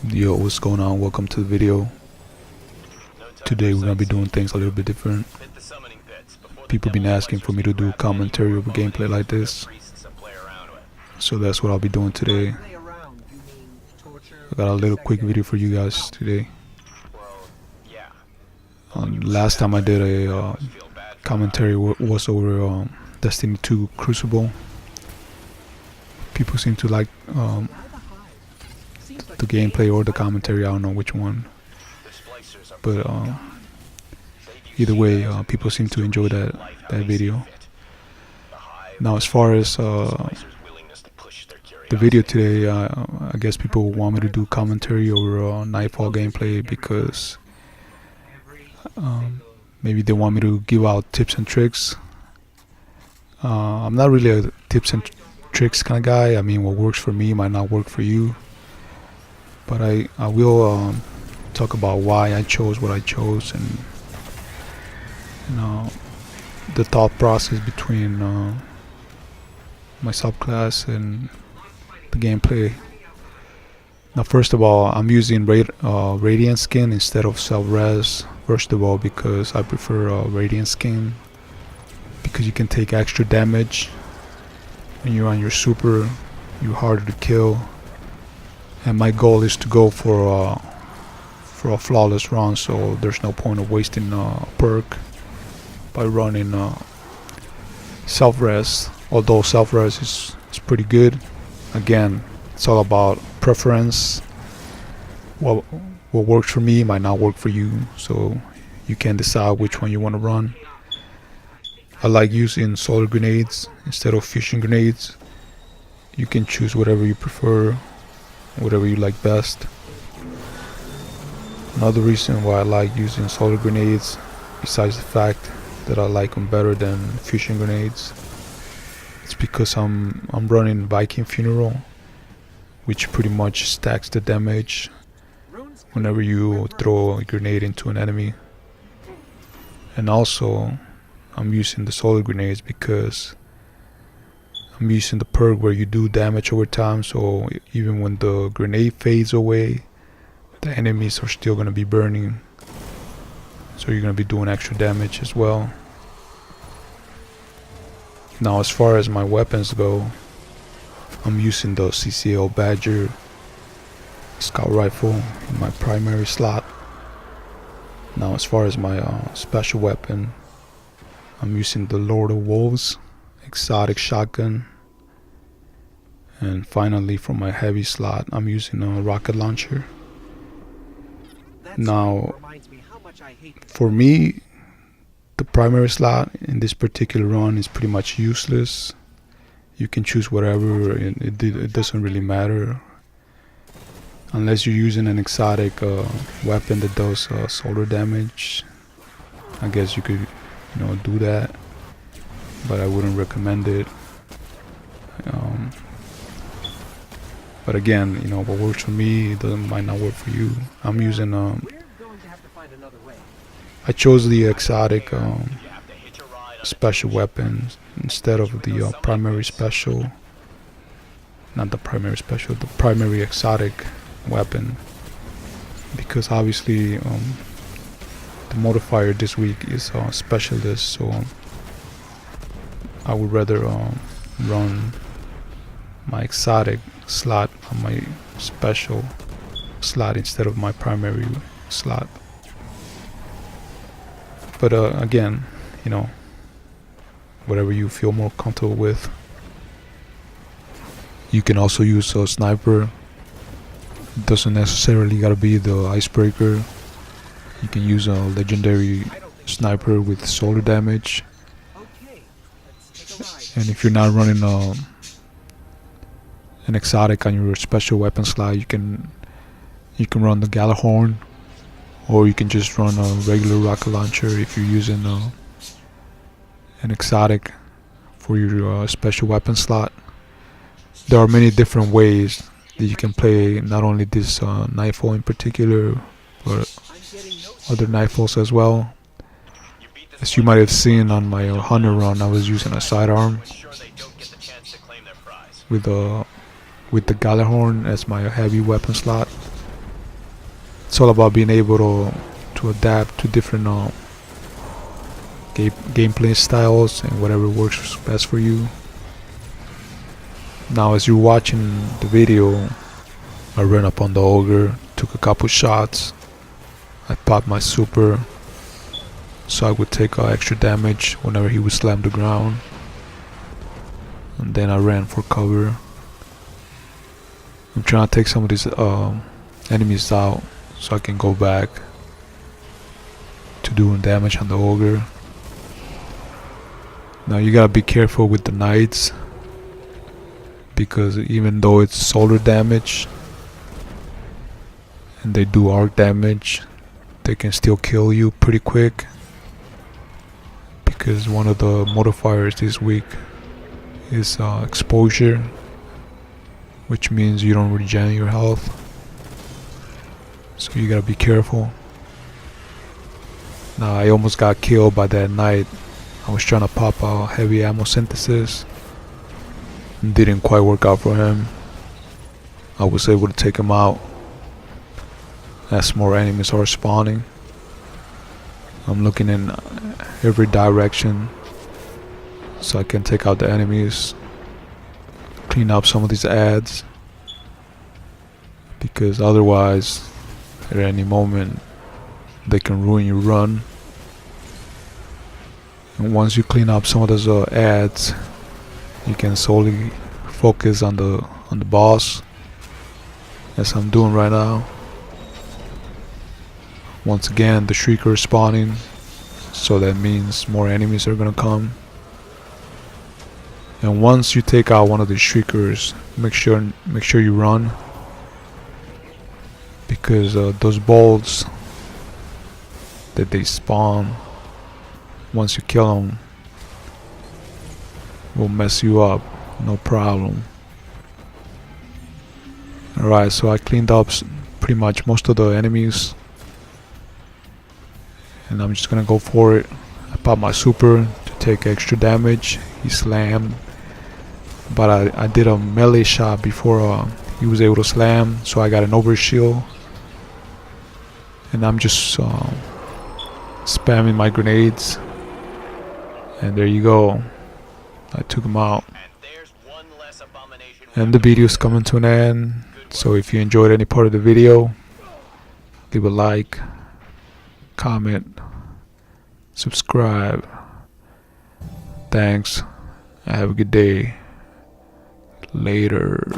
Yo, what's going on? Welcome to the video. Today we're gonna be doing things a little bit different. People been asking for me to do commentary over gameplay like this, so that's what I'll be doing today. I got a little quick video for you guys today. Last time I did a commentary was over Destiny 2 Crucible. People seem to like the gameplay or the commentary. I don't know which one, but either way, people seem to enjoy that video. Now, as far as the video today, I guess people want me to do commentary over Nightfall gameplay because maybe they want me to give out tips and tricks. I'm not really a tips and tricks kind of guy. I mean, what works for me might not work for you, but I will talk about why I chose what I chose, and the thought process between my subclass and the gameplay. Now, first of all, I'm using Radiant skin instead of self-res. First of all, because I prefer Radiant skin, because you can take extra damage when you're on your super. You're harder to kill, and my goal is to go for a flawless run, so there's no point of wasting a perk by running self-res. Although self-res is pretty good. Again, it's all about preference. What works for me might not work for you, so you can decide which one you want to run. I like using solar grenades instead of fusion grenades. You can choose whatever you prefer, whatever you like best. Another reason why I like using solar grenades, besides the fact that I like them better than fusion grenades, it's because I'm running Viking Funeral, which pretty much stacks the damage whenever you throw a grenade into an enemy. And also, I'm using the solar grenades because I'm using the perk where you do damage over time, so even when the grenade fades away, the enemies are still going to be burning, so you're going to be doing extra damage as well. Now, as far as my weapons go, I'm using the CCL Badger Scout Rifle in my primary slot. Now, as far as my special weapon, I'm using the Lord of Wolves Exotic Shotgun. And finally, for my heavy slot, I'm using a rocket launcher. Now, for me, the primary slot in this particular run is pretty much useless. You can choose whatever, it doesn't really matter. Unless you're using an exotic weapon that does solar damage, I guess you could, do that. But I wouldn't recommend it. But again, what works for me might not work for you. I'm using I chose the exotic special weapon instead of the primary special. Not the primary special, the primary exotic weapon, because obviously the modifier this week is specialist, so I would rather run my exotic slot on my special slot instead of my primary slot. But again, whatever you feel more comfortable with. You can also use a sniper. It doesn't necessarily gotta be the icebreaker. You can use a legendary sniper with solar damage. And if you're not running an exotic on your special weapon slot, you can run the Galahorn, or you can just run a regular rocket launcher if you're using an exotic for your special weapon slot. There are many different ways that you can play, not only this Nightfall in particular, but other Nightfalls as well. As you might have seen on my Hunter run, I was using a sidearm with the Galahorn as my heavy weapon slot. It's all about being able to adapt to different gameplay styles and whatever works best for you. Now as you're watching the video, I ran up on the ogre, took a couple shots, I popped my super so I would take extra damage whenever he would slam the ground, and then I ran for cover. I'm trying to take some of these enemies out so I can go back to doing damage on the ogre. Now you gotta be careful with the knights, because even though it's solar damage and they do arc damage, they can still kill you pretty quick, because one of the modifiers this week is exposure, which means you don't regen your health, so you gotta be careful. Now I almost got killed by that knight. I was trying to pop a heavy ammo synthesis, didn't quite work out for him. I was able to take him out as more enemies are spawning. I'm looking in every direction so I can take out the enemies, clean up some of these ads, because otherwise at any moment they can ruin your run. And once you clean up some of those ads, you can solely focus on the boss, as I'm doing right now. Once again, the Shrieker is spawning, so that means more enemies are gonna come. And once you take out one of the Shriekers, make sure you run, because those bolts that they spawn, once you kill them, will mess you up, no problem. Alright, so I cleaned up pretty much most of the enemies, and I'm just gonna go for it. I popped my super to take extra damage. He slammed, but I did a melee shot before he was able to slam, so I got an overshield, and I'm just spamming my grenades, and there you go, I took him out. And the video's coming to an end, so if you enjoyed any part of the video, give a like, comment, subscribe. Thanks, and have a good day. Later.